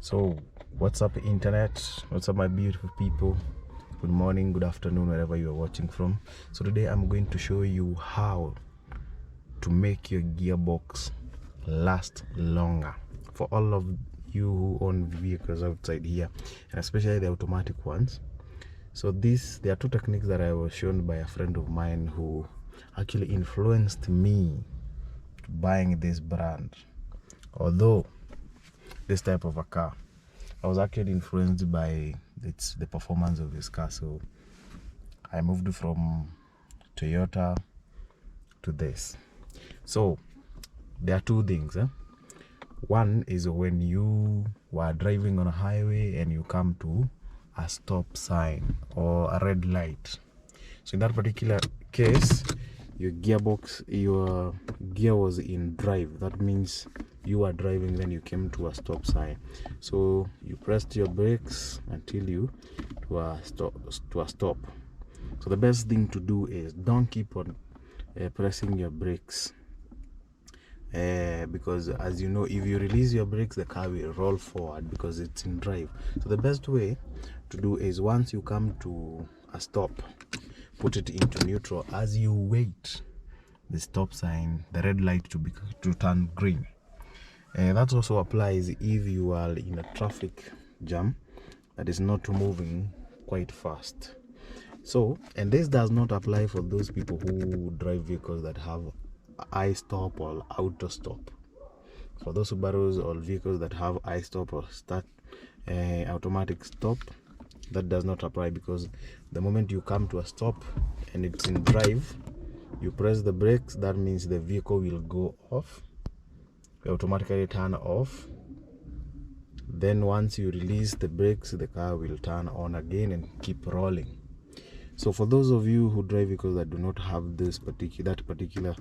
So what's up internet, what's up my beautiful people? Good morning, good afternoon, wherever you are watching from. So today I'm going to show you how to make your gearbox last longer. For all of you who own vehicles outside here, and especially the automatic ones. So there are two techniques that I was shown by a friend of mine who actually influenced me to buying this brand. Although this type of a car, I was actually influenced by the performance of this car, so I moved from Toyota to this. So there are two things. One is when you were driving on a highway and you come to a stop sign or a red light. So in that particular case, your gear was in drive. That means you were driving, then you came to a stop sign, so you pressed your brakes until you to a stop. So the best thing to do is don't keep on pressing your brakes, because as you know, if you release your brakes, the car will roll forward because it's in drive. So the best way to do is, once you come to a stop, put it into neutral as you wait the stop sign, the red light to turn green. That also applies if you are in a traffic jam that is not moving quite fast. So, and this does not apply for those people who drive vehicles that have I-stop or auto stop. For those Subarus or vehicles that have I-stop or start automatic stop, that does not apply, because the moment you come to a stop and it's in drive, you press the brakes, that means the vehicle will go off, automatically turn off. Then once you release the brakes, the car will turn on again and keep rolling. So for those of you who drive vehicles that do not have that particular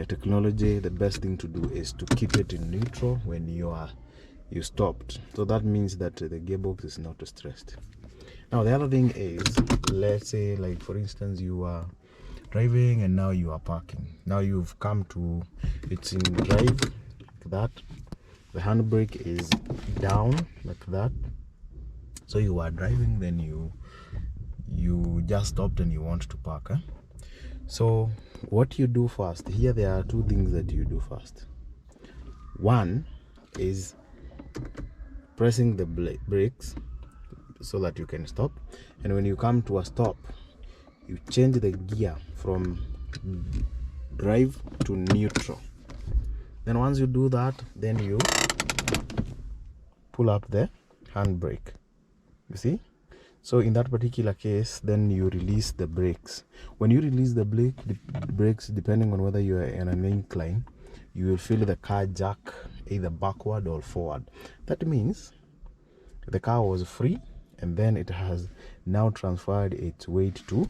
technology, the best thing to do is to keep it in neutral when you stopped. So that means that the gearbox is not stressed. Now the other thing is, let's say, like for instance, you are driving and now you are parking. Now you've come to, it's in drive like that, the handbrake is down like that. So you are driving, then you just stopped and you want to park. So what you do first, here there are two things that you do first. One is pressing the brakes so that you can stop, and when you come to a stop, you change the gear from drive to neutral. Then once you do that, then you pull up the handbrake, you see. So in that particular case, then you release the brakes. When you release the brakes, depending on whether you are in an incline, you will feel the car jerk either backward or forward. That means the car was free, and then it has now transferred its weight to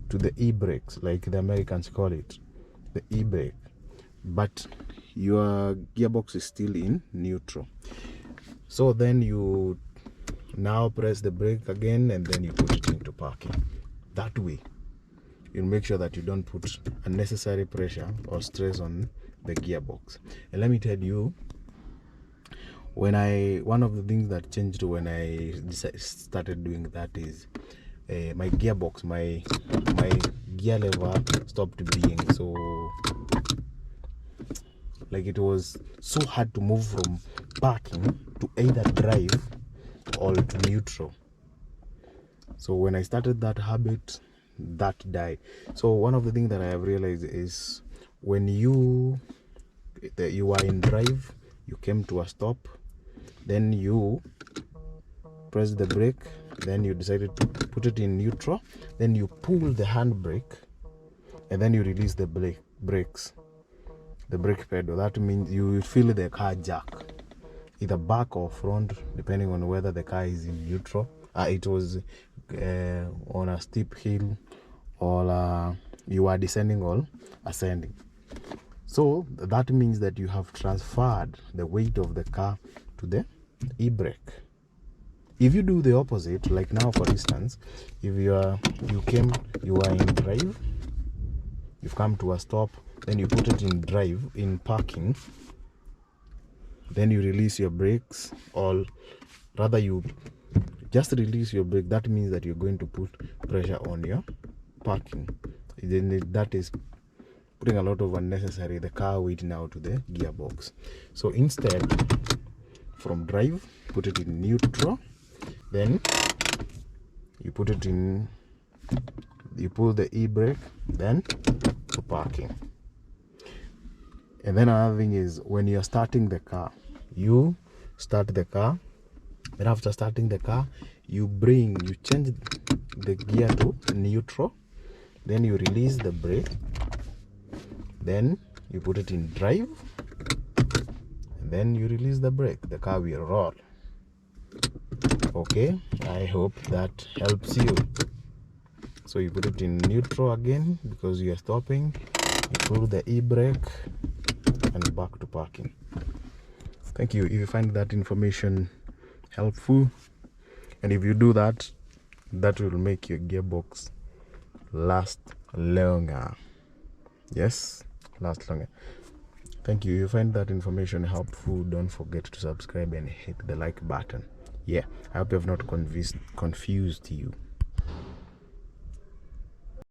the e-brakes, like the Americans call it, the e-brake. But your gearbox is still in neutral. So then you now press the brake again, and then you put it into parking. That way you make sure that you don't put unnecessary pressure or stress on the gearbox. And let me tell you, one of the things that changed when I started doing that is my gearbox, my gear lever stopped being so, like, it was so hard to move from parking to either drive or to neutral. So when I started that habit, that died. So one of the things that I have realized is, when you are in drive, you came to a stop, then you press the brake, then you decided to put it in neutral, then you pull the handbrake, and then you release the brakes, the brake pedal. That means you will feel the car jerk, either back or front, depending on whether the car is in neutral. It was on a steep hill, or you are descending or ascending. So that means that you have transferred the weight of the car to the e-brake. If you do the opposite, like now for instance, if you are in drive, you've come to a stop, then you put it in drive, in parking, then you release your brakes, or rather you just release your brake. That means that you're going to put pressure on your parking. Then that is putting a lot of unnecessary the car weight now to the gearbox. So instead, from drive, put it in neutral, then you put it in, you pull the e-brake, then to parking. And then another thing is, when you're starting the car, you start the car. Then after starting the car, you change the gear to neutral, then you release the brake, then you put it in drive, and then you release the brake. The car will roll. Okay, I hope that helps you. So you put it in neutral again because you are stopping, you pull the e-brake, and back to parking. Thank you. If you find that information helpful, and if you do that, that will make your gearbox last longer. Yes, last longer. Thank you. If you find that information helpful, don't forget to subscribe and hit the like button. Yeah, I hope I have not confused you.